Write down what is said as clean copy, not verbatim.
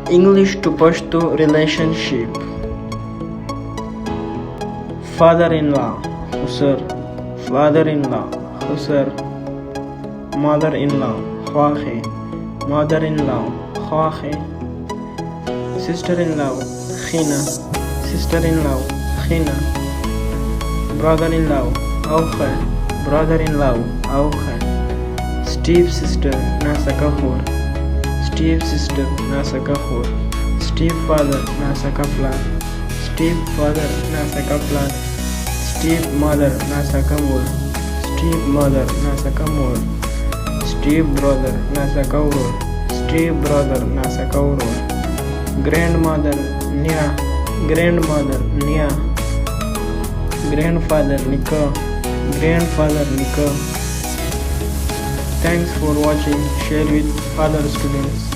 English to Pashto relationship. Father-in-law, Husar. Father-in-law, Husar. Mother-in-law, Khwahe. Mother-in-law, Khwahe. Sister-in-law, Khina. Sister-in-law, Khina. Brother-in-law, Aukhe. Brother-in-law, Aukhe. Step-sister, Nasakahur. Step-sister, Nasakahur. Step-father, Nasakaplan. Step-father, Nasakaplan. Step-mother, Nasakamur. Step-mother, Nasakamur. Step-brother, Nasakaurur. Step-brother, Nasakaurur. Grandmother, Nya. Grandmother, Nya. Grandfather, Nika. Grandfather, Nika. Thanks for watching. Share with other students.